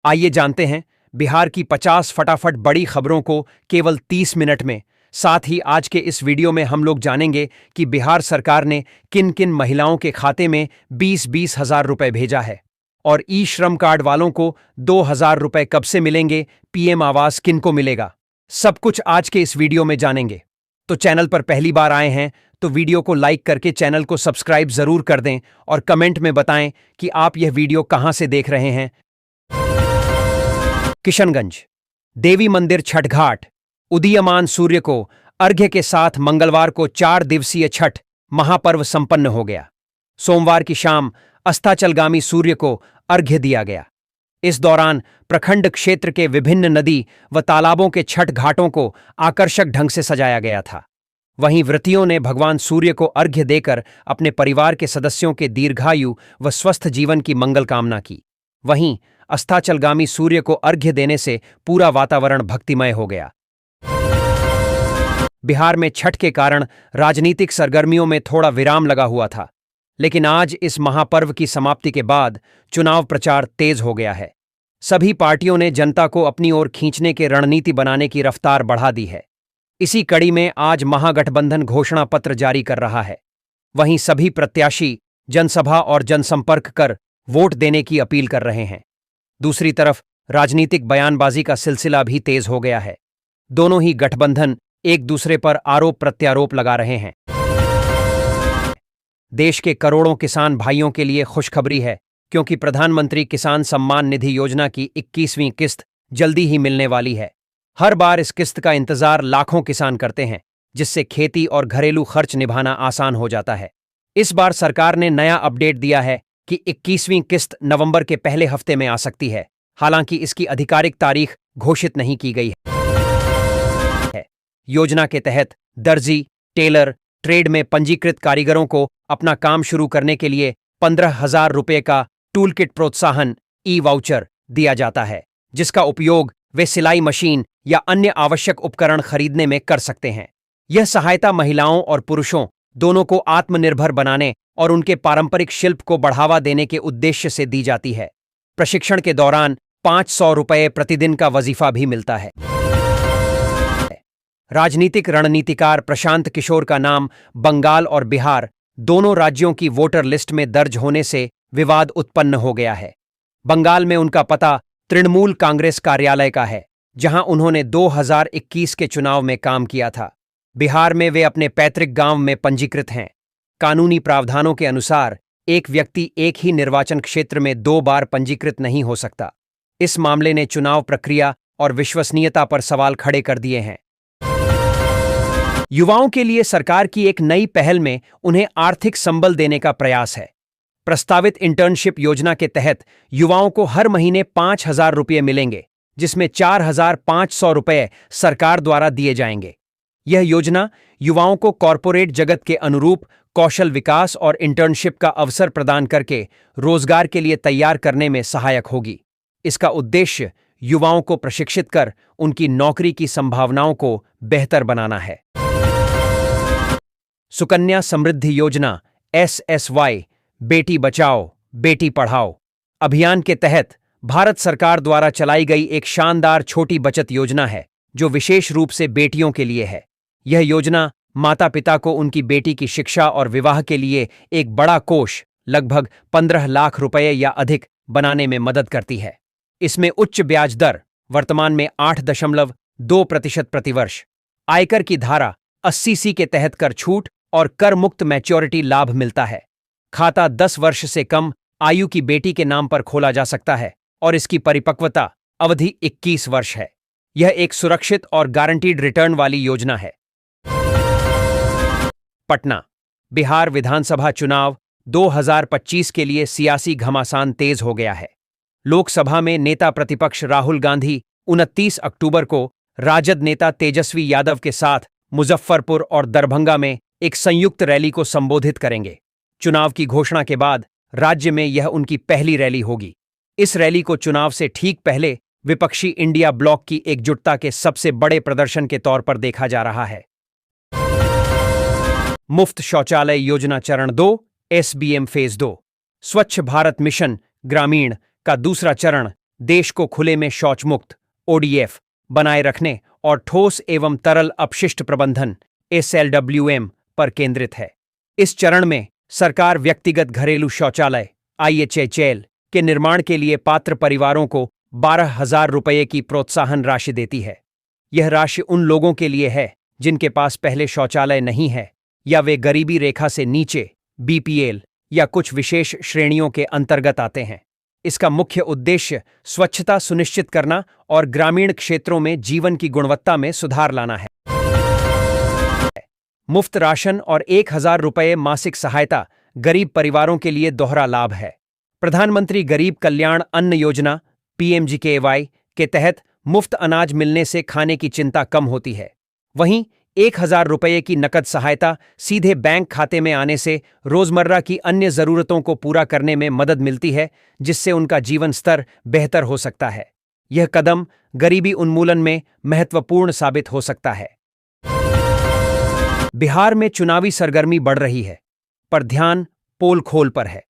आइए जानते हैं बिहार की 50 फटाफट बड़ी खबरों को केवल 30 मिनट में। साथ ही आज के इस वीडियो में हम लोग जानेंगे कि बिहार सरकार ने किन किन महिलाओं के खाते में 20-20 हजार रुपए भेजा है और ई श्रम कार्ड वालों को 2,000 रुपए कब से मिलेंगे, पीएम आवास किनको मिलेगा, सब कुछ आज के इस वीडियो में जानेंगे। तो चैनल पर पहली बार आए हैं तो वीडियो को लाइक करके चैनल को सब्सक्राइब जरूर कर दें और कमेंट में बताएं कि आप यह वीडियो कहां से देख रहे हैं। किशनगंज देवी मंदिर छठ घाट। उदीयमान सूर्य को अर्घ्य के साथ मंगलवार को 4 दिवसीय छठ महापर्व संपन्न हो गया। सोमवार की शाम अस्ताचलगामी सूर्य को अर्घ्य दिया गया। इस दौरान प्रखंड क्षेत्र के विभिन्न नदी व तालाबों के छठ घाटों को आकर्षक ढंग से सजाया गया था। वहीं व्रतियों ने भगवान सूर्य को अर्घ्य देकर अपने परिवार के सदस्यों के दीर्घायु व स्वस्थ जीवन की मंगल कामना की। वहीं अस्ताचलगामी सूर्य को अर्घ्य देने से पूरा वातावरण भक्तिमय हो गया। बिहार में छठ के कारण राजनीतिक सरगर्मियों में थोड़ा विराम लगा हुआ था, लेकिन आज इस महापर्व की समाप्ति के बाद चुनाव प्रचार तेज हो गया है। सभी पार्टियों ने जनता को अपनी ओर खींचने के रणनीति बनाने की रफ्तार बढ़ा दी है। इसी कड़ी में आज महागठबंधन घोषणा पत्र जारी कर रहा है। वहीं सभी प्रत्याशी जनसभा और जनसंपर्क कर वोट देने की अपील कर रहे हैं। दूसरी तरफ राजनीतिक बयानबाजी का सिलसिला भी तेज हो गया है। दोनों ही गठबंधन एक दूसरे पर आरोप प्रत्यारोप लगा रहे हैं। देश के करोड़ों किसान भाइयों के लिए खुशखबरी है, क्योंकि प्रधानमंत्री किसान सम्मान निधि योजना की 21वीं किस्त जल्दी ही मिलने वाली है। हर बार इस किस्त का इंतजार लाखों किसान करते हैं, जिससे खेती और घरेलू खर्च निभाना आसान हो जाता है। इस बार सरकार ने नया अपडेट दिया है कि 21वीं किस्त नवंबर के पहले हफ्ते में आ सकती है। हालांकि इसकी आधिकारिक तारीख घोषित नहीं की गई है। योजना के तहत दर्जी, टेलर, ट्रेड में पंजीकृत कारीगरों को अपना काम शुरू करने के लिए 15,000 रुपये का टूलकिट प्रोत्साहन ई वाउचर दिया जाता है, जिसका उपयोग वे सिलाई मशीन या अन्य आवश्यक उपकरण खरीदने में कर सकते हैं। यह सहायता महिलाओं और पुरुषों दोनों को आत्मनिर्भर बनाने और उनके पारंपरिक शिल्प को बढ़ावा देने के उद्देश्य से दी जाती है। प्रशिक्षण के दौरान 500 रुपये प्रतिदिन का वजीफा भी मिलता है। राजनीतिक रणनीतिकार प्रशांत किशोर का नाम बंगाल और बिहार दोनों राज्यों की वोटर लिस्ट में दर्ज होने से विवाद उत्पन्न हो गया है। बंगाल में उनका पता तृणमूल कांग्रेस कार्यालय का है, जहां उन्होंने 2021 के चुनाव में काम किया था। बिहार में वे अपने पैतृक गांव में पंजीकृत हैं। कानूनी प्रावधानों के अनुसार एक व्यक्ति एक ही निर्वाचन क्षेत्र में 2 बार पंजीकृत नहीं हो सकता। इस मामले ने चुनाव प्रक्रिया और विश्वसनीयता पर सवाल खड़े कर दिए हैं। युवाओं के लिए सरकार की एक नई पहल में उन्हें आर्थिक संबल देने का प्रयास है। प्रस्तावित इंटर्नशिप योजना के तहत युवाओं को हर महीने 5,000 रुपये मिलेंगे, जिसमें 4,500 रुपये सरकार द्वारा दिए जाएंगे। यह योजना युवाओं को कॉरपोरेट जगत के अनुरूप कौशल विकास और इंटर्नशिप का अवसर प्रदान करके रोजगार के लिए तैयार करने में सहायक होगी। इसका उद्देश्य युवाओं को प्रशिक्षित कर उनकी नौकरी की संभावनाओं को बेहतर बनाना है। सुकन्या समृद्धि योजना SSY बेटी बचाओ बेटी पढ़ाओ अभियान के तहत भारत सरकार द्वारा चलाई गई एक शानदार छोटी बचत योजना है, जो विशेष रूप से बेटियों के लिए है। यह योजना माता पिता को उनकी बेटी की शिक्षा और विवाह के लिए एक बड़ा कोष लगभग 15 लाख रुपये या अधिक बनाने में मदद करती है। इसमें उच्च ब्याज दर वर्तमान में 8.2% प्रतिवर्ष, आयकर की धारा 80C के तहत कर छूट और कर मुक्त मैच्योरिटी लाभ मिलता है। खाता 10 वर्ष से कम आयु की बेटी के नाम पर खोला जा सकता है और इसकी परिपक्वता अवधि 21 वर्ष है। यह एक सुरक्षित और गारंटीड रिटर्न वाली योजना है। पटना बिहार विधानसभा चुनाव 2025 के लिए सियासी घमासान तेज हो गया है। लोकसभा में नेता प्रतिपक्ष राहुल गांधी 29 अक्टूबर को राजद नेता तेजस्वी यादव के साथ मुजफ्फरपुर और दरभंगा में एक संयुक्त रैली को संबोधित करेंगे। चुनाव की घोषणा के बाद राज्य में यह उनकी पहली रैली होगी। इस रैली को चुनाव से ठीक पहले विपक्षी इंडिया ब्लॉक की एकजुटता के सबसे बड़े प्रदर्शन के तौर पर देखा जा रहा है। मुफ्त शौचालय योजना चरण 2 SBM फेज 2 स्वच्छ भारत मिशन ग्रामीण का दूसरा चरण देश को खुले में शौच मुक्त ओडीएफ बनाए रखने और ठोस एवं तरल अपशिष्ट प्रबंधन एसएलडब्ल्यूएम पर केंद्रित है। इस चरण में सरकार व्यक्तिगत घरेलू शौचालय आईएचएचएल के निर्माण के लिए पात्र परिवारों को 12,000 रुपये की प्रोत्साहन राशि देती है। यह राशि उन लोगों के लिए है जिनके पास पहले शौचालय नहीं है या वे गरीबी रेखा से नीचे बीपीएल या कुछ विशेष श्रेणियों के अंतर्गत आते हैं। इसका मुख्य उद्देश्य स्वच्छता सुनिश्चित करना और ग्रामीण क्षेत्रों में जीवन की गुणवत्ता में सुधार लाना है। मुफ्त राशन और 1,000 रुपये मासिक सहायता गरीब परिवारों के लिए दोहरा लाभ है। प्रधानमंत्री गरीब कल्याण अन्न योजना पीएमजीकेवाई के तहत मुफ्त अनाज मिलने से खाने की चिंता कम होती है। वहीं 1,000 रुपये की नकद सहायता सीधे बैंक खाते में आने से रोजमर्रा की अन्य जरूरतों को पूरा करने में मदद मिलती है, जिससे उनका जीवन स्तर बेहतर हो सकता है। यह कदम गरीबी उन्मूलन में महत्वपूर्ण साबित हो सकता है। बिहार में चुनावी सरगर्मी बढ़ रही है, पर ध्यान पोल खोल पर है।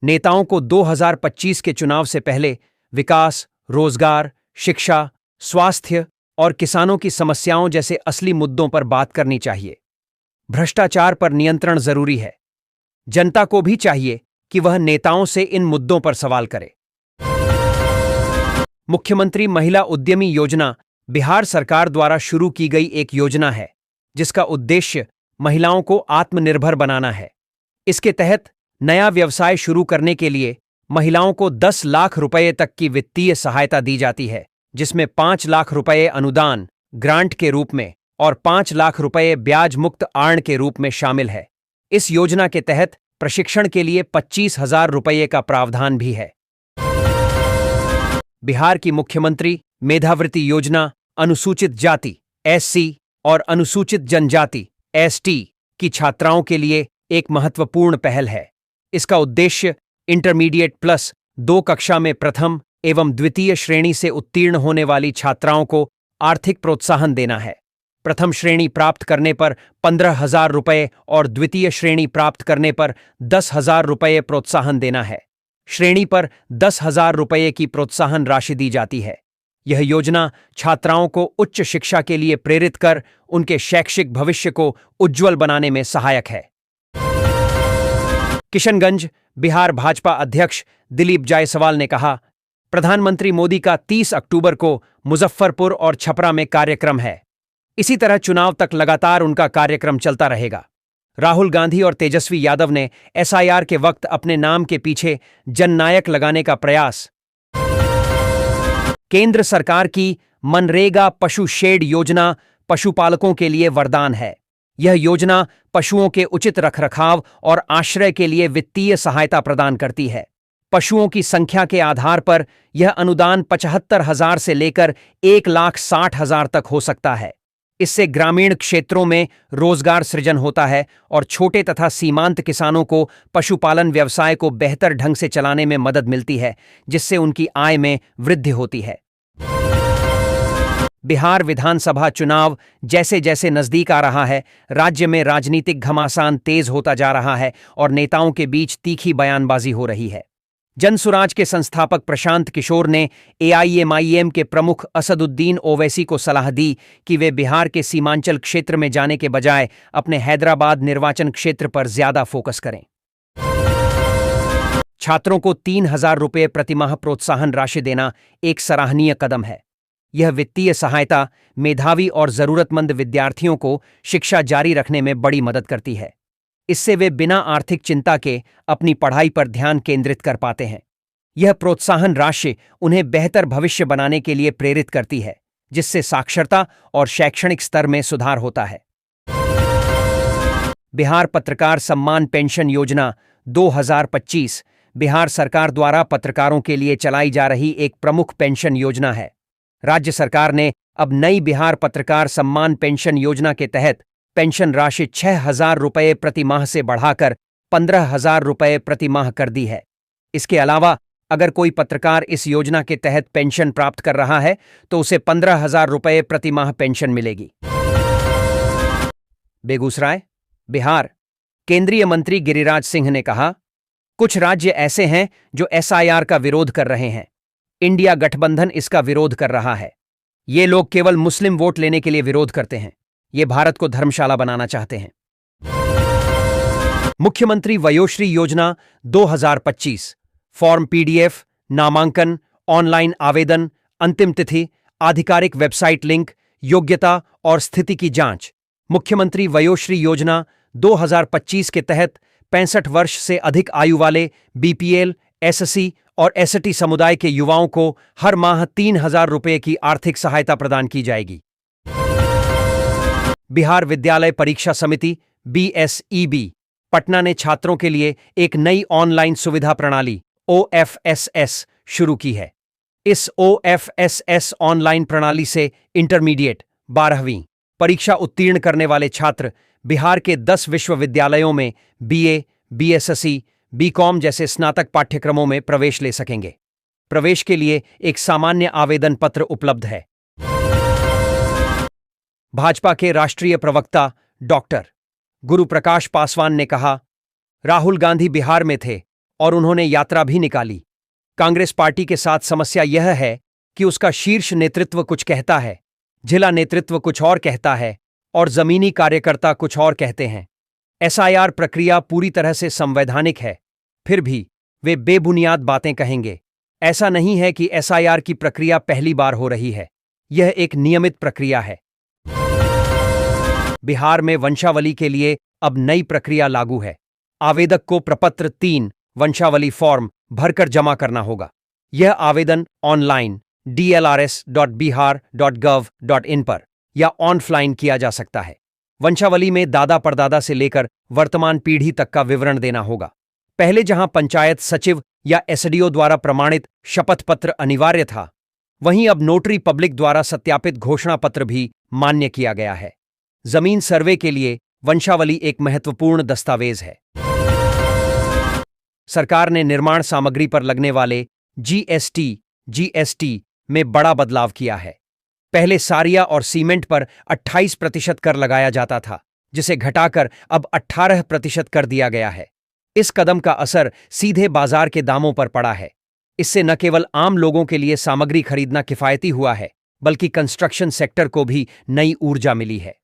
नेताओं को 2025 के चुनाव से पहले विकास, रोजगार, शिक्षा, स्वास्थ्य और किसानों की समस्याओं जैसे असली मुद्दों पर बात करनी चाहिए। भ्रष्टाचार पर नियंत्रण जरूरी है। जनता को भी चाहिए कि वह नेताओं से इन मुद्दों पर सवाल करे। मुख्यमंत्री महिला उद्यमी योजना बिहार सरकार द्वारा शुरू की गई एक योजना है, जिसका उद्देश्य महिलाओं को आत्मनिर्भर बनाना है। इसके तहत नया व्यवसाय शुरू करने के लिए महिलाओं को 10 लाख रुपये तक की वित्तीय सहायता दी जाती है, जिसमें 5 लाख रुपये अनुदान ग्रांट के रूप में और 5 लाख रुपये ब्याज मुक्त आर्ण के रूप में शामिल है। इस योजना के तहत प्रशिक्षण के लिए 25,000 रुपये का प्रावधान भी है। बिहार की मुख्यमंत्री मेधावृत्ति योजना अनुसूचित जाति एससी और अनुसूचित जनजाति एसटी की छात्राओं के लिए एक महत्वपूर्ण पहल है। इसका उद्देश्य इंटरमीडिएट प्लस 2 कक्षा में प्रथम एवं द्वितीय श्रेणी से उत्तीर्ण होने वाली छात्राओं को आर्थिक प्रोत्साहन देना है। प्रथम श्रेणी प्राप्त करने पर 15,000 रुपये और द्वितीय श्रेणी प्राप्त करने पर 10,000 रुपये प्रोत्साहन देना है। श्रेणी पर 10,000 रुपये की प्रोत्साहन राशि दी जाती है। यह योजना छात्राओं को उच्च शिक्षा के लिए प्रेरित कर उनके शैक्षिक भविष्य को उज्ज्वल बनाने में सहायक है। किशनगंज बिहार भाजपा अध्यक्ष दिलीप जायसवाल ने कहा, प्रधानमंत्री मोदी का 30 अक्टूबर को मुजफ्फरपुर और छपरा में कार्यक्रम है। इसी तरह चुनाव तक लगातार उनका कार्यक्रम चलता रहेगा। राहुल गांधी और तेजस्वी यादव ने एसआईआर के वक्त अपने नाम के पीछे जननायक लगाने का प्रयास। केंद्र सरकार की मनरेगा पशु शेड योजना पशुपालकों के लिए वरदान है। यह योजना पशुओं के उचित रखरखाव और आश्रय के लिए वित्तीय सहायता प्रदान करती है। पशुओं की संख्या के आधार पर यह अनुदान 75,000 से लेकर 1,60,000 तक हो सकता है। इससे ग्रामीण क्षेत्रों में रोजगार सृजन होता है और छोटे तथा सीमांत किसानों को पशुपालन व्यवसाय को बेहतर ढंग से चलाने में मदद मिलती है, जिससे उनकी आय में वृद्धि होती है। बिहार विधानसभा चुनाव जैसे जैसे नजदीक आ रहा है, राज्य में राजनीतिक घमासान तेज होता जा रहा है और नेताओं के बीच तीखी बयानबाजी हो रही है। जनसुराज के संस्थापक प्रशांत किशोर ने एआईएमआईएम के प्रमुख असदुद्दीन ओवैसी को सलाह दी कि वे बिहार के सीमांचल क्षेत्र में जाने के बजाय अपने हैदराबाद निर्वाचन क्षेत्र पर ज्यादा फोकस करें। छात्रों को 3,000 रुपये प्रतिमाह प्रोत्साहन राशि देना एक सराहनीय कदम है। यह वित्तीय सहायता मेधावी और जरूरतमंद विद्यार्थियों को शिक्षा जारी रखने में बड़ी मदद करती है। इससे वे बिना आर्थिक चिंता के अपनी पढ़ाई पर ध्यान केंद्रित कर पाते हैं। यह प्रोत्साहन राशि उन्हें बेहतर भविष्य बनाने के लिए प्रेरित करती है, जिससे साक्षरता और शैक्षणिक स्तर में सुधार होता है। बिहार पत्रकार सम्मान पेंशन योजना 2025 बिहार सरकार द्वारा पत्रकारों के लिए चलाई जा रही एक प्रमुख पेंशन योजना है। राज्य सरकार ने अब नई बिहार पत्रकार सम्मान पेंशन योजना के तहत पेंशन राशि 6,000 रुपये प्रति माह से बढ़ाकर 15,000 रुपये प्रति माह कर दी है। इसके अलावा अगर कोई पत्रकार इस योजना के तहत पेंशन प्राप्त कर रहा है तो उसे 15,000 रुपये प्रति माह पेंशन मिलेगी। बेगूसराय, बिहार। केंद्रीय मंत्री गिरिराज सिंह ने कहा, कुछ राज्य ऐसे हैं जो एसआईआर का विरोध कर रहे हैं। इंडिया गठबंधन इसका विरोध कर रहा है। ये लोग केवल मुस्लिम वोट लेने के लिए विरोध करते हैं। ये भारत को धर्मशाला बनाना चाहते हैं। मुख्यमंत्री वयोश्री योजना 2025 फॉर्म पीडीएफ, नामांकन, ऑनलाइन आवेदन, अंतिम तिथि, आधिकारिक वेबसाइट लिंक, योग्यता और स्थिति की जांच। मुख्यमंत्री वयोश्री योजना 2025 के तहत 65 वर्ष से अधिक आयु वाले बीपीएल, एससी और एसटी समुदाय के युवाओं को हर माह 3,000 रुपये की आर्थिक सहायता प्रदान की जाएगी। बिहार विद्यालय परीक्षा समिति बीएसईबी पटना ने छात्रों के लिए एक नई ऑनलाइन सुविधा प्रणाली ओएफएसएस शुरू की है। इस ओएफएसएस ऑनलाइन प्रणाली से इंटरमीडिएट 12वीं परीक्षा उत्तीर्ण करने वाले छात्र बिहार के 10 विश्वविद्यालयों में बीए, बीएससी, बीकॉम जैसे स्नातक पाठ्यक्रमों में प्रवेश ले सकेंगे। प्रवेश के लिए एक सामान्य आवेदन पत्र उपलब्ध है। भाजपा के राष्ट्रीय प्रवक्ता डॉक्टर गुरुप्रकाश पासवान ने कहा, राहुल गांधी बिहार में थे और उन्होंने यात्रा भी निकाली। कांग्रेस पार्टी के साथ समस्या यह है कि उसका शीर्ष नेतृत्व कुछ कहता है, जिला नेतृत्व कुछ और कहता है और जमीनी कार्यकर्ता कुछ और कहते हैं। एसआईआर प्रक्रिया पूरी तरह से संवैधानिक है, फिर भी वे बेबुनियाद बातें कहेंगे। ऐसा नहीं है कि एसआईआर की प्रक्रिया पहली बार हो रही है, यह एक नियमित प्रक्रिया है। बिहार में वंशावली के लिए अब नई प्रक्रिया लागू है। आवेदक को प्रपत्र 3 वंशावली फॉर्म भरकर जमा करना होगा। यह आवेदन ऑनलाइन dlrs.bihar.gov.in पर या ऑनलाइन किया जा सकता है। वंशावली में दादा परदादा से लेकर वर्तमान पीढ़ी तक का विवरण देना होगा। पहले जहां पंचायत सचिव या एसडीओ द्वारा प्रमाणित शपथ पत्र अनिवार्य था, वहीं अब नोटरी पब्लिक द्वारा सत्यापित घोषणा पत्र भी मान्य किया गया है। जमीन सर्वे के लिए वंशावली एक महत्वपूर्ण दस्तावेज है। सरकार ने निर्माण सामग्री पर लगने वाले जीएसटी में बड़ा बदलाव किया है। पहले सारिया और सीमेंट पर 28% कर लगाया जाता था, जिसे घटाकर अब 18% कर दिया गया है। इस कदम का असर सीधे बाजार के दामों पर पड़ा है। इससे न केवल आम लोगों के लिए सामग्री खरीदना किफायती हुआ है, बल्कि कंस्ट्रक्शन सेक्टर को भी नई ऊर्जा मिली है।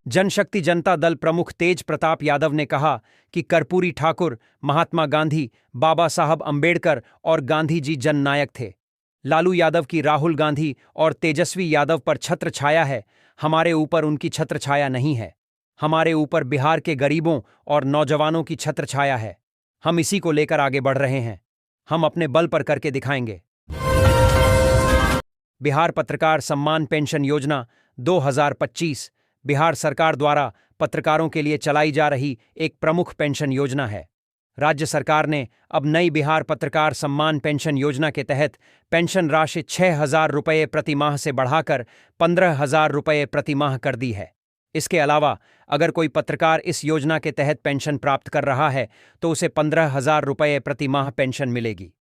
जनशक्ति जनता दल प्रमुख तेज प्रताप यादव ने कहा कि कर्पूरी ठाकुर, महात्मा गांधी, बाबा साहब अंबेडकर और गांधी जी जननायक थे। लालू यादव की राहुल गांधी और तेजस्वी यादव पर छत्र छाया है, हमारे ऊपर उनकी छत्र छाया नहीं है। हमारे ऊपर बिहार के गरीबों और नौजवानों की छत्र छाया है। हम इसी को लेकर आगे बढ़ रहे हैं। हम अपने बल पर करके दिखाएंगे। बिहार पत्रकार सम्मान पेंशन योजना 2025 बिहार सरकार द्वारा पत्रकारों के लिए चलाई जा रही एक प्रमुख पेंशन योजना है। राज्य सरकार ने अब नई बिहार पत्रकार सम्मान पेंशन योजना के तहत पेंशन राशि 6,000 रुपये प्रति माह से बढ़ाकर 15,000 रुपये प्रति माह कर दी है। इसके अलावा अगर कोई पत्रकार इस योजना के तहत पेंशन प्राप्त कर रहा है तो उसे 15,000 रुपये प्रति माह पेंशन मिलेगी।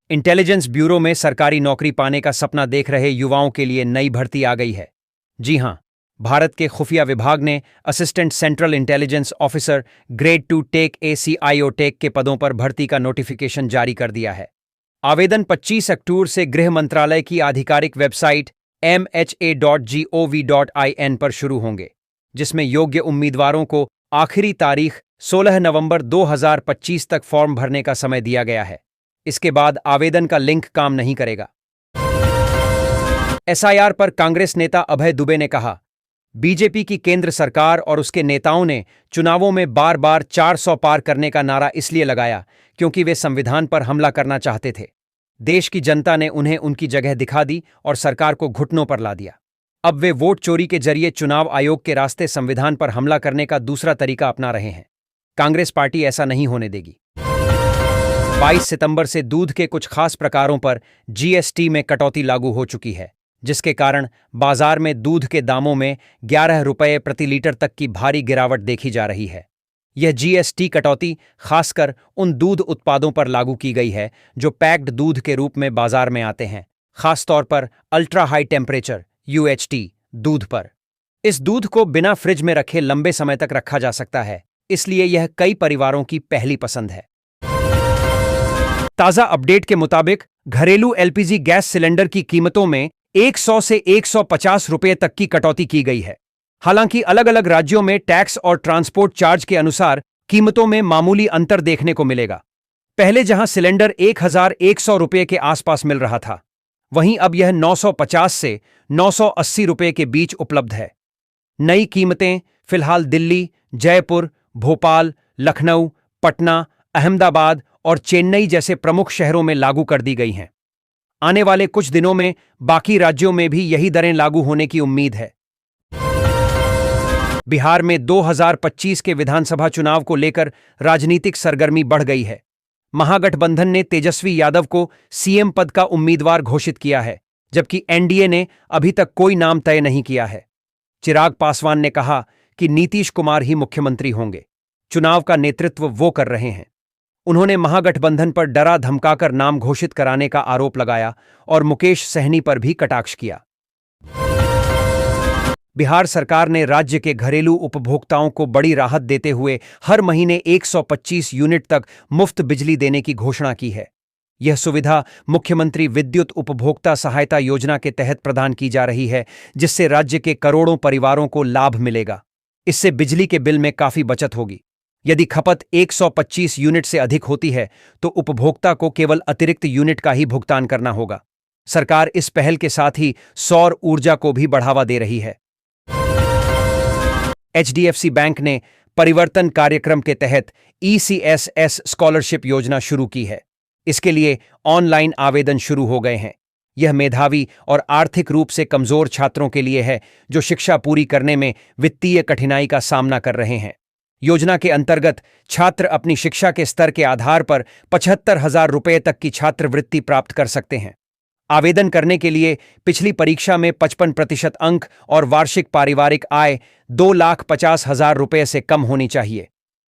इंटेलिजेंस ब्यूरो में सरकारी नौकरी पाने का सपना देख रहे युवाओं के लिए नई भर्ती आ गई है। जी हां, भारत के खुफिया विभाग ने assistant central intelligence officer grade 2 tech ACIO tech के पदों पर भर्ती का नोटिफिकेशन जारी कर दिया है। आवेदन 25 अक्टूबर से गृह मंत्रालय की आधिकारिक वेबसाइट mha.gov.in पर शुरू होंगे, जिसमें योग्य उम्मीदवारों को आखिरी तारीख 16 नवंबर 2025 तक फॉर्म भरने का समय दिया गया है। इसके बाद आवेदन का लिंक काम नहीं करेगा। एसआईआर पर कांग्रेस नेता अभय दुबे ने कहा, बीजेपी की केंद्र सरकार और उसके नेताओं ने चुनावों में बार बार 400 पार करने का नारा इसलिए लगाया क्योंकि वे संविधान पर हमला करना चाहते थे। देश की जनता ने उन्हें उनकी जगह दिखा दी और सरकार को घुटनों पर ला दिया। अब वे वोट चोरी के जरिए चुनाव आयोग के रास्ते संविधान पर हमला करने का दूसरा तरीका अपना रहे हैं। कांग्रेस पार्टी ऐसा नहीं होने देगी। 22 सितंबर से दूध के कुछ खास प्रकारों पर जीएसटी में कटौती लागू हो चुकी है, जिसके कारण बाजार में दूध के दामों में 11 रुपये प्रति लीटर तक की भारी गिरावट देखी जा रही है। यह जीएसटी कटौती खासकर उन दूध उत्पादों पर लागू की गई है जो पैक्ड दूध के रूप में बाजार में आते हैं, खासतौर पर अल्ट्रा हाई टेम्परेचर UHT दूध पर। इस दूध को बिना फ्रिज में रखे लंबे समय तक रखा जा सकता है, इसलिए यह कई परिवारों की पहली पसंद है। ताजा अपडेट के मुताबिक घरेलू एलपीजी गैस सिलेंडर की कीमतों में 100 से 150 रुपए तक की कटौती की गई है। हालांकि अलग अलग राज्यों में टैक्स और ट्रांसपोर्ट चार्ज के अनुसार कीमतों में मामूली अंतर देखने को मिलेगा। पहले जहां सिलेंडर 1100 रुपए के आसपास मिल रहा था, वहीं अब यह 950 से 980 रुपए के बीच उपलब्ध है। नई कीमतें फिलहाल दिल्ली, जयपुर, भोपाल, लखनऊ, पटना, अहमदाबाद और चेन्नई जैसे प्रमुख शहरों में लागू कर दी गई हैं। आने वाले कुछ दिनों में बाकी राज्यों में भी यही दरें लागू होने की उम्मीद है। बिहार में 2025 के विधानसभा चुनाव को लेकर राजनीतिक सरगर्मी बढ़ गई है। महागठबंधन ने तेजस्वी यादव को सीएम पद का उम्मीदवार घोषित किया है, जबकि एनडीए ने अभी तक कोई नाम तय नहीं किया है। चिराग पासवान ने कहा कि नीतीश कुमार ही मुख्यमंत्री होंगे। चुनाव का नेतृत्व वो कर रहे हैं। उन्होंने महागठबंधन पर डरा धमकाकर नाम घोषित कराने का आरोप लगाया और मुकेश सहनी पर भी कटाक्ष किया। बिहार सरकार ने राज्य के घरेलू उपभोक्ताओं को बड़ी राहत देते हुए हर महीने 125 यूनिट तक मुफ्त बिजली देने की घोषणा की है। यह सुविधा मुख्यमंत्री विद्युत उपभोक्ता सहायता योजना के तहत प्रदान की जा रही है, जिससे राज्य के करोड़ों परिवारों को लाभ मिलेगा। इससे बिजली के बिल में काफी बचत होगी। यदि खपत 125 यूनिट से अधिक होती है तो उपभोक्ता को केवल अतिरिक्त यूनिट का ही भुगतान करना होगा। सरकार इस पहल के साथ ही सौर ऊर्जा को भी बढ़ावा दे रही है। एचडीएफसी बैंक ने परिवर्तन कार्यक्रम के तहत ईसीएसएस स्कॉलरशिप योजना शुरू की है। इसके लिए ऑनलाइन आवेदन शुरू हो गए हैं। यह मेधावी और आर्थिक रूप से कमजोर छात्रों के लिए है जो शिक्षा पूरी करने में वित्तीय कठिनाई का सामना कर रहे हैं। योजना के अंतर्गत छात्र अपनी शिक्षा के स्तर के आधार पर 75,000 रुपये तक की छात्रवृत्ति प्राप्त कर सकते हैं। आवेदन करने के लिए पिछली परीक्षा में 55% अंक और वार्षिक पारिवारिक आय 2,50,000 रुपये से कम होनी चाहिए।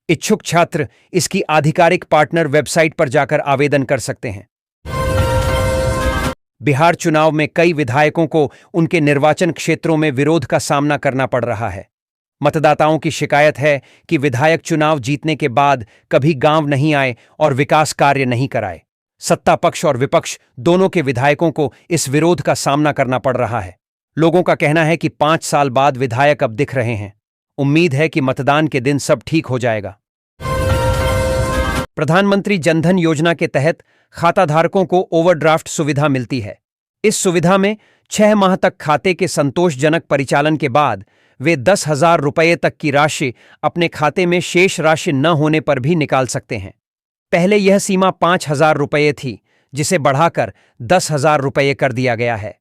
इच्छुक छात्र इसकी आधिकारिक पार्टनर वेबसाइट पर जाकर आवेदन कर सकते हैं। बिहार चुनाव में कई विधायकों को उनके निर्वाचन क्षेत्रों में विरोध का सामना करना पड़ रहा है। मतदाताओं की शिकायत है कि विधायक चुनाव जीतने के बाद कभी गांव नहीं आए और विकास कार्य नहीं कराए। सत्ता पक्ष और विपक्ष दोनों के विधायकों को इस विरोध का सामना करना पड़ रहा है। लोगों का कहना है कि 5 साल बाद विधायक अब दिख रहे हैं। उम्मीद है कि मतदान के दिन सब ठीक हो जाएगा। प्रधानमंत्री जनधन योजना के तहत खाताधारकों को ओवरड्राफ्ट सुविधा मिलती है। इस सुविधा में 6 माह तक खाते के संतोषजनक परिचालन के बाद वे 10,000 रुपये तक की राशि अपने खाते में शेष राशि न होने पर भी निकाल सकते हैं। पहले यह सीमा 5,000 रुपये थी, जिसे बढ़ाकर 10,000 रुपये कर दिया गया है।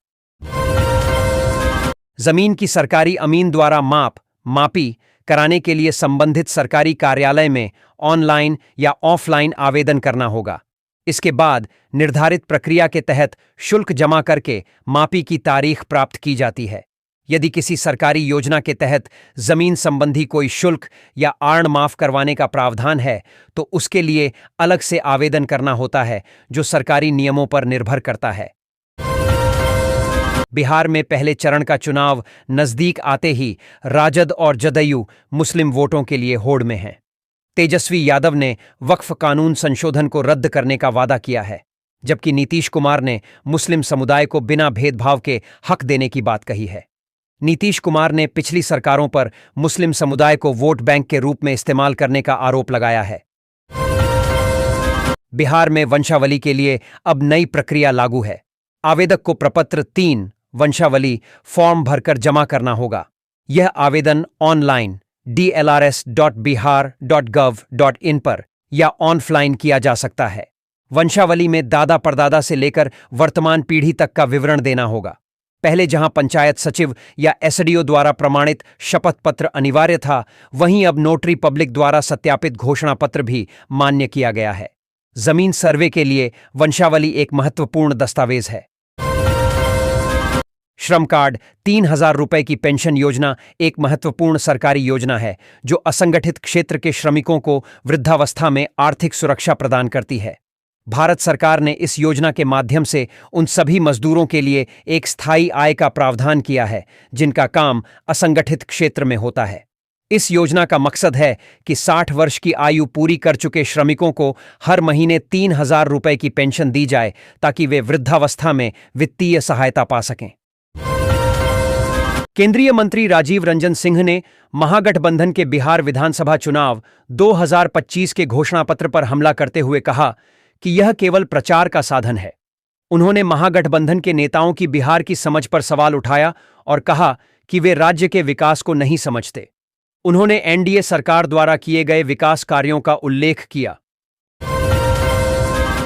जमीन की सरकारी अमीन द्वारा मापी कराने के लिए संबंधित सरकारी कार्यालय में ऑनलाइन या ऑफलाइन आवेदन करना होगा। इसके बाद निर्धारित प्रक्रिया के तहत शुल्क जमा करके मापी की तारीख प्राप्त की जाती है। यदि किसी सरकारी योजना के तहत जमीन संबंधी कोई शुल्क या आर्ण माफ करवाने का प्रावधान है तो उसके लिए अलग से आवेदन करना होता है, जो सरकारी नियमों पर निर्भर करता है। बिहार में पहले चरण का चुनाव नजदीक आते ही राजद और जदयू मुस्लिम वोटों के लिए होड़ में हैं। तेजस्वी यादव ने वक्फ कानून संशोधन को रद्द करने का वादा किया है, जबकि नीतीश कुमार ने मुस्लिम समुदाय को बिना भेदभाव के हक देने की बात कही है। नीतीश कुमार ने पिछली सरकारों पर मुस्लिम समुदाय को वोट बैंक के रूप में इस्तेमाल करने का आरोप लगाया है। बिहार में वंशावली के लिए अब नई प्रक्रिया लागू है। आवेदक को प्रपत्र 3 वंशावली फॉर्म भरकर जमा करना होगा। यह आवेदन ऑनलाइन dlrs.bihar.gov.in पर या ऑनलाइन किया जा सकता है। वंशावली में दादा परदादा से लेकर वर्तमान पीढ़ी तक का विवरण देना होगा। पहले जहां पंचायत सचिव या एसडीओ द्वारा प्रमाणित शपथ पत्र अनिवार्य था, वहीं अब नोटरी पब्लिक द्वारा सत्यापित घोषणा पत्र भी मान्य किया गया है। जमीन सर्वे के लिए वंशावली एक महत्वपूर्ण दस्तावेज है। श्रम कार्ड 3,000 रुपए की पेंशन योजना एक महत्वपूर्ण सरकारी योजना है जो असंगठित क्षेत्र के श्रमिकों को वृद्धावस्था में आर्थिक सुरक्षा प्रदान करती है। भारत सरकार ने इस योजना के माध्यम से उन सभी मजदूरों के लिए एक स्थायी आय का प्रावधान किया है जिनका काम असंगठित क्षेत्र में होता है। इस योजना का मकसद है कि 60 वर्ष की आयु पूरी कर चुके श्रमिकों को हर महीने 3,000 रुपए की पेंशन दी जाए ताकि वे वृद्धावस्था में वित्तीय सहायता पा सकें। केंद्रीय मंत्री राजीव रंजन सिंह ने महागठबंधन के बिहार विधानसभा चुनाव 2025 के घोषणापत्र पर हमला करते हुए कहा कि यह केवल प्रचार का साधन है। उन्होंने महागठबंधन के नेताओं की बिहार की समझ पर सवाल उठाया और कहा कि वे राज्य के विकास को नहीं समझते। उन्होंने एनडीए सरकार द्वारा किए गए विकास कार्यों का उल्लेख किया।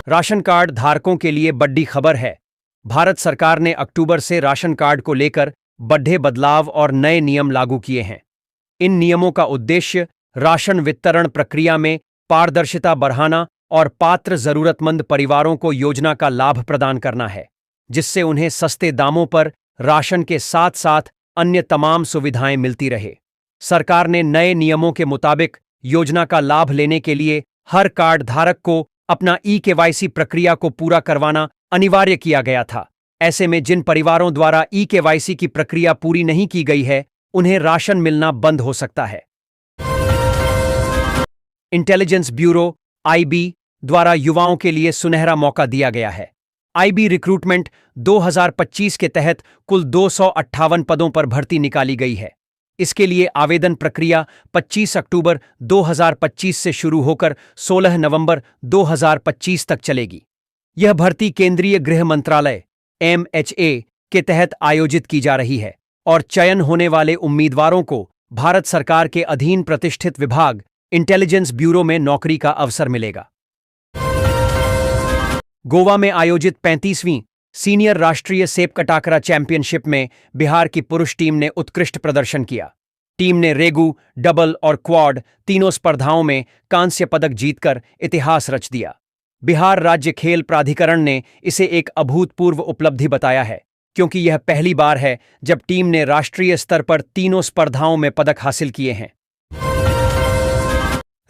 राशन कार्ड धारकों के लिए बड़ी खबर है। भारत सरकार ने अक्टूबर से राशन कार्ड को लेकर बड़े बदलाव और नए नियम लागू किए हैं। इन नियमों का उद्देश्य राशन वितरण प्रक्रिया में पारदर्शिता बढ़ाना और पात्र जरूरतमंद परिवारों को योजना का लाभ प्रदान करना है, जिससे उन्हें सस्ते दामों पर राशन के साथ साथ अन्य तमाम सुविधाएं मिलती रहे। सरकार ने नए नियमों के मुताबिक योजना का लाभ लेने के लिए हर कार्ड धारक को अपना ई-केवाईसी प्रक्रिया को पूरा करवाना अनिवार्य किया गया था। ऐसे में जिन परिवारों द्वारा ई-केवाईसी की प्रक्रिया पूरी नहीं की गई है, उन्हें राशन मिलना बंद हो सकता है। इंटेलिजेंस ब्यूरो (आईबी) द्वारा युवाओं के लिए सुनहरा मौका दिया गया है। आईबी रिक्रूटमेंट 2025 के तहत कुल 258 पदों पर भर्ती निकाली गई है। इसके लिए आवेदन प्रक्रिया 25 अक्टूबर 2025 से शुरू होकर 16 नवंबर 2025 तक चलेगी। यह भर्ती केंद्रीय गृह मंत्रालय (MHA) के तहत आयोजित की जा रही है और चयन होने वाले उम्मीदवारों को भारत सरकार के अधीन प्रतिष्ठित विभाग इंटेलिजेंस ब्यूरो में नौकरी का अवसर मिलेगा। गोवा में आयोजित 35वीं सीनियर राष्ट्रीय सेपकटाकरा चैंपियनशिप में बिहार की पुरुष टीम ने उत्कृष्ट प्रदर्शन किया। टीम ने रेगू, डबल और क्वाड तीनों स्पर्धाओं में कांस्य पदक जीतकर इतिहास रच दिया। बिहार राज्य खेल प्राधिकरण ने इसे एक अभूतपूर्व उपलब्धि बताया है, क्योंकि यह पहली बार है जब टीम ने राष्ट्रीय स्तर पर तीनों स्पर्धाओं में पदक हासिल किए हैं।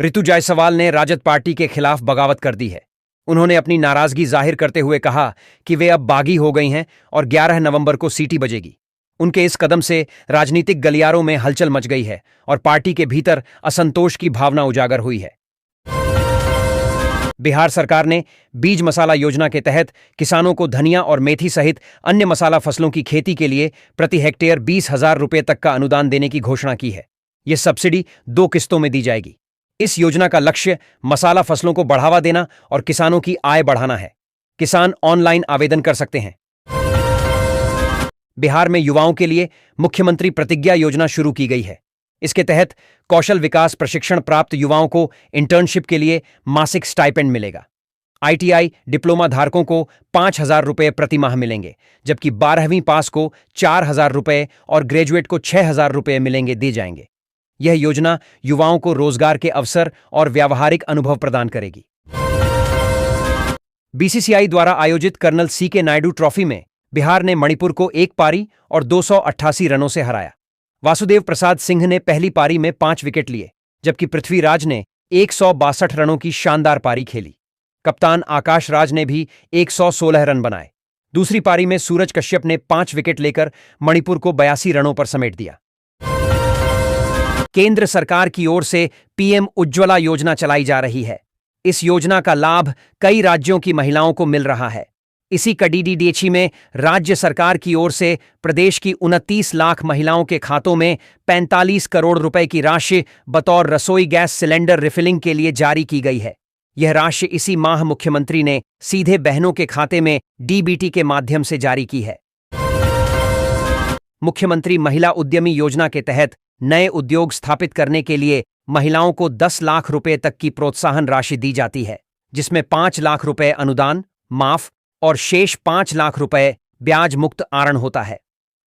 ऋतु जायसवाल ने राजद पार्टी के खिलाफ बगावत कर दी है। उन्होंने अपनी नाराजगी जाहिर करते हुए कहा कि वे अब बागी हो गई हैं और 11 नवंबर को सीटी बजेगी। उनके इस कदम से राजनीतिक गलियारों में हलचल मच गई है और पार्टी के भीतर असंतोष की भावना उजागर हुई है। बिहार सरकार ने बीज मसाला योजना के तहत किसानों को धनिया और मेथी सहित अन्य मसाला फसलों की खेती के लिए प्रति हेक्टेयर 20,000 रुपये तक का अनुदान देने की घोषणा की है। यह सब्सिडी 2 किस्तों में दी जाएगी। इस योजना का लक्ष्य मसाला फसलों को बढ़ावा देना और किसानों की आय बढ़ाना है। किसान ऑनलाइन आवेदन कर सकते हैं। बिहार में युवाओं के लिए मुख्यमंत्री प्रतिज्ञा योजना शुरू की गई है। इसके तहत कौशल विकास प्रशिक्षण प्राप्त युवाओं को इंटर्नशिप के लिए मासिक स्टाइपेंड मिलेगा। आईटीआई डिप्लोमा धारकों को 5,000 रुपये प्रति माह मिलेंगे, जबकि 12वीं पास को 4,000 रुपये और ग्रेजुएट को 6,000 रुपये मिलेंगे दिए जाएंगे। यह योजना युवाओं को रोजगार के अवसर और व्यावहारिक अनुभव प्रदान करेगी। बीसीसीआई द्वारा आयोजित कर्नल सीके नायडू ट्रॉफी में बिहार ने मणिपुर को 1 पारी और 288 रनों से हराया। वासुदेव प्रसाद सिंह ने पहली पारी में 5 विकेट लिए, जबकि पृथ्वीराज ने 162 रनों की शानदार पारी खेली। कप्तान आकाश राज ने भी 116 रन बनाए। दूसरी पारी में सूरज कश्यप ने 5 विकेट लेकर मणिपुर को 82 रनों पर समेट दिया। केंद्र सरकार की ओर से पीएम उज्ज्वला योजना चलाई जा रही है। इस योजना का लाभ कई राज्यों की महिलाओं को मिल रहा है। इसी कड़ीडीडीएची में राज्य सरकार की ओर से प्रदेश की 29 लाख महिलाओं के खातों में 45 करोड़ रुपए की राशि बतौर रसोई गैस सिलेंडर रिफिलिंग के लिए जारी की गई है। यह राशि इसी माह मुख्यमंत्री ने सीधे बहनों के खाते में डीबीटी के माध्यम से जारी की है। मुख्यमंत्री महिला उद्यमी योजना के तहत नए उद्योग स्थापित करने के लिए महिलाओं को 10 लाख रुपए तक की प्रोत्साहन राशि दी जाती है, जिसमें 5 लाख रुपए अनुदान माफ और शेष 5 लाख रुपए ब्याज मुक्त आरण होता है।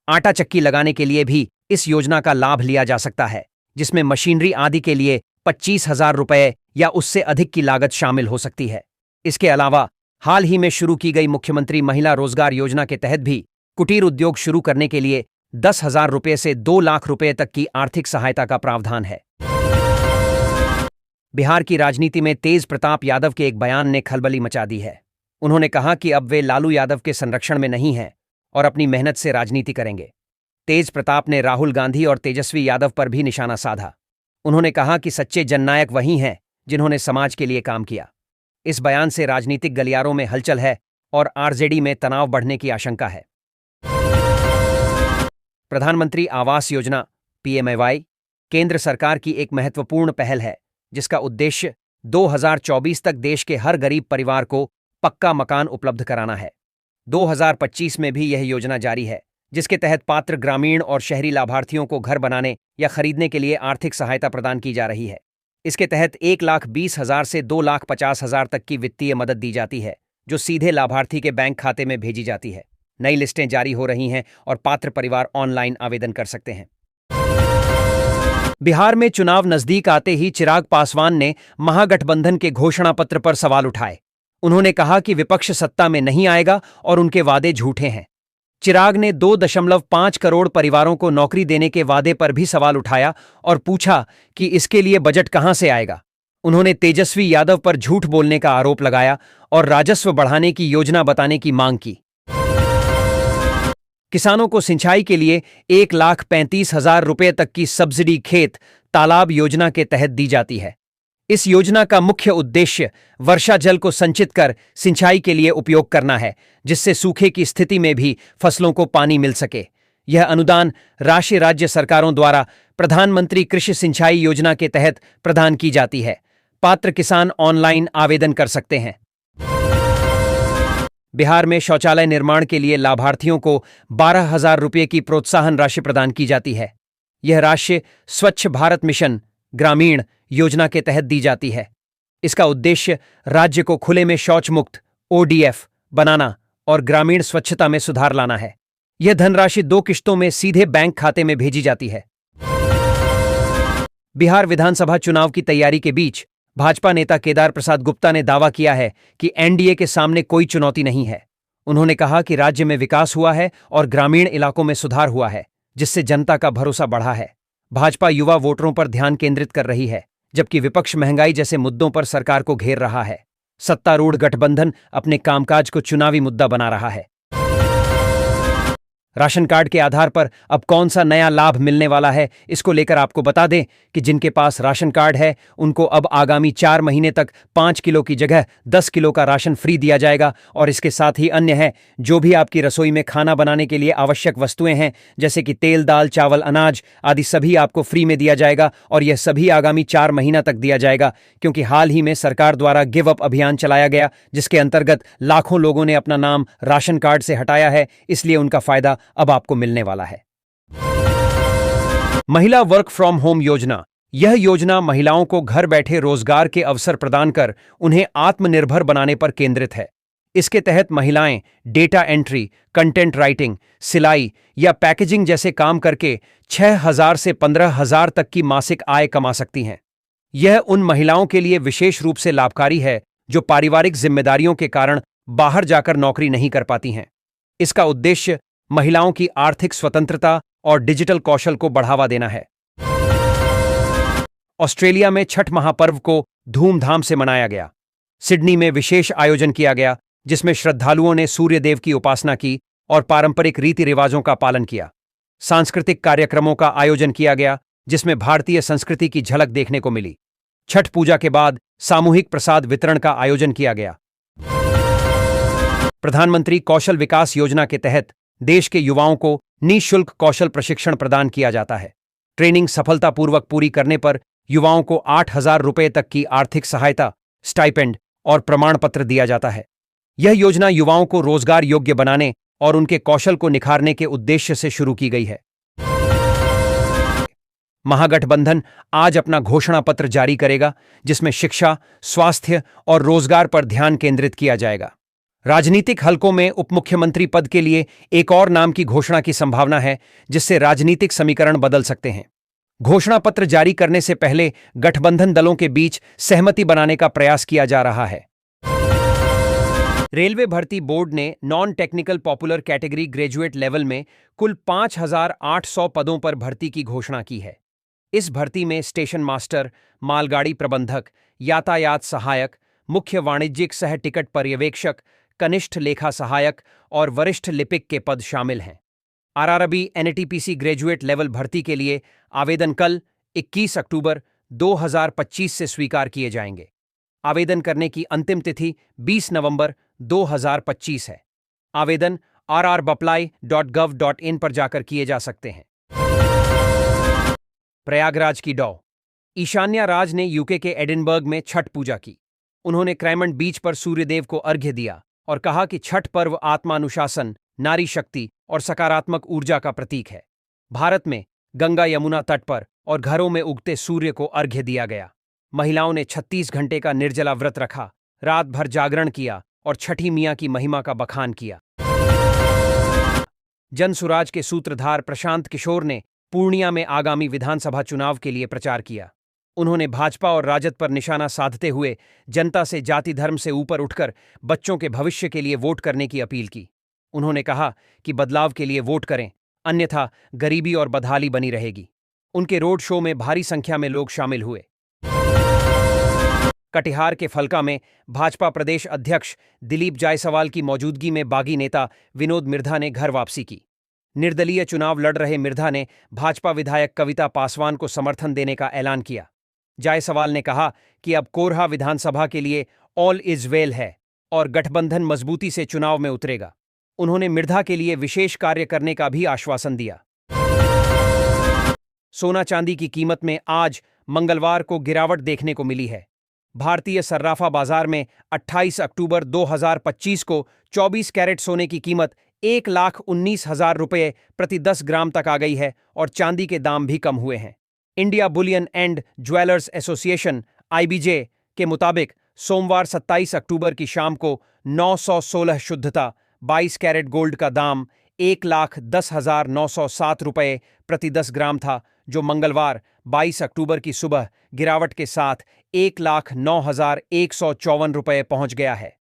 आटा चक्की लगाने के लिए भी इस योजना का लाभ लिया जा सकता है, जिसमें मशीनरी आदि के लिए 25,000 रुपए या उससे अधिक की लागत शामिल हो सकती है। इसके अलावा हाल ही में शुरू की गई मुख्यमंत्री महिला रोजगार योजना के तहत भी कुटीर उद्योग शुरू करने के लिए 10,000 रुपये से 2 लाख रुपये तक की आर्थिक सहायता का प्रावधान है। बिहार की राजनीति में तेज प्रताप यादव के एक बयान ने खलबली मचा दी है। उन्होंने कहा कि अब वे लालू यादव के संरक्षण में नहीं हैं और अपनी मेहनत से राजनीति करेंगे। तेज प्रताप ने राहुल गांधी और तेजस्वी यादव पर भी निशाना साधा। उन्होंने कहा कि सच्चे जननायक वही हैं जिन्होंने समाज के लिए काम किया। इस बयान से राजनीतिक गलियारों में हलचल है और आरजेडी में तनाव बढ़ने की आशंका है। प्रधानमंत्री आवास योजना पीएमएवाई केंद्र सरकार की एक महत्वपूर्ण पहल है जिसका उद्देश्य 2024 तक देश के हर गरीब परिवार को पक्का मकान उपलब्ध कराना है। 2025 में भी यह योजना जारी है, जिसके तहत पात्र ग्रामीण और शहरी लाभार्थियों को घर बनाने या खरीदने के लिए आर्थिक सहायता प्रदान की जा रही है। इसके तहत 1,20,000 से 2,50,000 तक की वित्तीय मदद दी जाती है, जो सीधे लाभार्थी के बैंक खाते में भेजी जाती है। नई लिस्टें जारी हो रही हैं और पात्र परिवार ऑनलाइन आवेदन कर सकते हैं। बिहार में चुनाव नजदीक आते ही चिराग पासवान ने महागठबंधन के घोषणा पत्र पर सवाल उठाए। उन्होंने कहा कि विपक्ष सत्ता में नहीं आएगा और उनके वादे झूठे हैं। चिराग ने 2.5 करोड़ परिवारों को नौकरी देने के वादे पर भी सवाल उठाया और पूछा कि इसके लिए बजट कहां से आएगा। उन्होंने तेजस्वी यादव पर झूठ बोलने का आरोप लगाया और राजस्व बढ़ाने की योजना बताने की मांग की। किसानों को सिंचाई के लिए 1,35,000 रुपये तक की सब्सिडी खेत तालाब योजना के तहत दी जाती है। इस योजना का मुख्य उद्देश्य वर्षा जल को संचित कर सिंचाई के लिए उपयोग करना है, जिससे सूखे की स्थिति में भी फसलों को पानी मिल सके। यह अनुदान राशि राज्य सरकारों द्वारा प्रधानमंत्री कृषि सिंचाई योजना के तहत प्रदान की जाती है। पात्र किसान ऑनलाइन आवेदन कर सकते हैं। बिहार में शौचालय निर्माण के लिए लाभार्थियों को 12,000 रुपये की प्रोत्साहन राशि प्रदान की जाती है। यह राशि स्वच्छ भारत मिशन ग्रामीण योजना के तहत दी जाती है। इसका उद्देश्य राज्य को खुले में शौच मुक्त ओडीएफ बनाना और ग्रामीण स्वच्छता में सुधार लाना है। यह धनराशि 2 किश्तों में सीधे बैंक खाते में भेजी जाती है। बिहार विधानसभा चुनाव की तैयारी के बीच भाजपा नेता केदार प्रसाद गुप्ता ने दावा किया है कि एनडीए के सामने कोई चुनौती नहीं है। उन्होंने कहा कि राज्य में विकास हुआ है और ग्रामीण इलाकों में सुधार हुआ है, जिससे जनता का भरोसा बढ़ा है। भाजपा युवा वोटरों पर ध्यान केंद्रित कर रही है, जबकि विपक्ष महंगाई जैसे मुद्दों पर सरकार को घेर रहा है। सत्तारूढ़ गठबंधन अपने कामकाज को चुनावी मुद्दा बना रहा है। राशन कार्ड के आधार पर अब कौन सा नया लाभ मिलने वाला है, इसको लेकर आपको बता दें कि जिनके पास राशन कार्ड है उनको अब आगामी 4 महीने तक 5 किलो की जगह 10 किलो का राशन फ्री दिया जाएगा। और इसके साथ ही अन्य है, जो भी आपकी रसोई में खाना बनाने के लिए आवश्यक वस्तुएं हैं, जैसे कि तेल, दाल, चावल, अनाज आदि सभी आपको फ्री में दिया जाएगा। और यह सभी आगामी 4 महीना तक दिया जाएगा, क्योंकि हाल ही में सरकार द्वारा गिव अप अभियान चलाया गया, जिसके अंतर्गत लाखों लोगों ने अपना नाम राशन कार्ड से हटाया है, इसलिए उनका फायदा अब आपको मिलने वाला है। महिला वर्क फ्रॉम होम योजना। यह योजना महिलाओं को घर बैठे रोजगार के अवसर प्रदान कर उन्हें आत्मनिर्भर बनाने पर केंद्रित है। इसके तहत महिलाएं डेटा एंट्री, कंटेंट राइटिंग, सिलाई या पैकेजिंग जैसे काम करके 6,000 से 15,000 तक की मासिक आय कमा सकती हैं। यह उन महिलाओं के लिए विशेष रूप से लाभकारी है जो पारिवारिक जिम्मेदारियों के कारण बाहर जाकर नौकरी नहीं कर पाती हैं। इसका उद्देश्य महिलाओं की आर्थिक स्वतंत्रता और डिजिटल कौशल को बढ़ावा देना है। ऑस्ट्रेलिया में छठ महापर्व को धूमधाम से मनाया गया। सिडनी में विशेष आयोजन किया गया, जिसमें श्रद्धालुओं ने सूर्य देव की उपासना की और पारंपरिक रीति रिवाजों का पालन किया। सांस्कृतिक कार्यक्रमों का आयोजन किया गया, जिसमें भारतीय संस्कृति की झलक देखने को मिली। छठ पूजा के बाद सामूहिक प्रसाद वितरण का आयोजन किया गया। प्रधानमंत्री कौशल विकास योजना के तहत देश के युवाओं को निःशुल्क कौशल प्रशिक्षण प्रदान किया जाता है। ट्रेनिंग सफलतापूर्वक पूरी करने पर युवाओं को 8,000 रुपये तक की आर्थिक सहायता, स्टाइपेंड और प्रमाण पत्र दिया जाता है। यह योजना युवाओं को रोजगार योग्य बनाने और उनके कौशल को निखारने के उद्देश्य से शुरू की गई है। महागठबंधन आज अपना घोषणा पत्र जारी करेगा, जिसमें शिक्षा, स्वास्थ्य और रोजगार पर ध्यान केंद्रित किया जाएगा। राजनीतिक हलकों में उपमुख्यमंत्री पद के लिए एक और नाम की घोषणा की संभावना है, जिससे राजनीतिक समीकरण बदल सकते हैं। घोषणा पत्र जारी करने से पहले गठबंधन दलों के बीच सहमति बनाने का प्रयास किया जा रहा है। रेलवे भर्ती बोर्ड ने non technical popular category graduate level में कुल 5,800 पदों पर भर्ती की घोषणा की है। इस भर्ती में स्टेशन मास्टर, मालगाड़ी प्रबंधक, यातायात सहायक, मुख्य वाणिज्यिक सह टिकट पर्यवेक्षक, कनिष्ठ लेखा सहायक और वरिष्ठ लिपिक के पद शामिल हैं। आरआरबी एनटीपीसी ग्रेजुएट लेवल भर्ती के लिए आवेदन कल 21 अक्टूबर 2025 से स्वीकार किए जाएंगे। आवेदन करने की अंतिम तिथि 20 नवंबर 2025 है। आवेदन rrbapply.gov.in पर जाकर किए जा सकते हैं। प्रयागराज की डॉ ईशान्या राज ने यूके के एडिनबर्ग में छठ पूजा की। उन्होंने क्राइमंड बीच पर सूर्यदेव को अर्घ्य दिया और कहा कि छठ पर्व आत्मानुशासन, नारी शक्ति और सकारात्मक ऊर्जा का प्रतीक है। भारत में गंगा यमुना तट पर और घरों में उगते सूर्य को अर्घ्य दिया गया। महिलाओं ने 36 घंटे का निर्जला व्रत रखा, रात भर जागरण किया और छठी मियां की महिमा का बखान किया। जनसुराज के सूत्रधार प्रशांत किशोर ने पूर्णिया में आगामी विधानसभा चुनाव के लिए प्रचार किया। उन्होंने भाजपा और राजद पर निशाना साधते हुए जनता से जाति धर्म से ऊपर उठकर बच्चों के भविष्य के लिए वोट करने की अपील की। उन्होंने कहा कि बदलाव के लिए वोट करें, अन्यथा गरीबी और बदहाली बनी रहेगी। उनके रोड शो में भारी संख्या में लोग शामिल हुए। कटिहार के फलका में भाजपा प्रदेश अध्यक्ष दिलीप जायसवाल की मौजूदगी में बागी नेता विनोद मिर्धा ने घर वापसी की। निर्दलीय चुनाव लड़ रहे मिर्धा ने भाजपा विधायक कविता पासवान को समर्थन देने का ऐलान किया। जायसवाल ने कहा कि अब कोरहा विधानसभा के लिए ऑल इज वेल है और गठबंधन मजबूती से चुनाव में उतरेगा। उन्होंने मिर्धा के लिए विशेष कार्य करने का भी आश्वासन दिया। सोना चांदी की कीमत में आज मंगलवार को गिरावट देखने को मिली है। भारतीय सर्राफा बाजार में 28 अक्टूबर 2025 को 24 कैरेट सोने की कीमत 1,19,000 रुपये प्रति 10 ग्राम तक आ गई है और चांदी के दाम भी कम हुए हैं। India Boolean and jewellers association (IBJ) के मुताबिक सोमवार 27 अक्टूबर की शाम को 916 शुद्धता 22 कैरेट गोल्ड का दाम 1,10,907 रुपये प्रति 10 ग्राम था, जो मंगलवार 22 अक्टूबर की सुबह गिरावट के साथ 1,09,154 रुपये पहुंच गया है।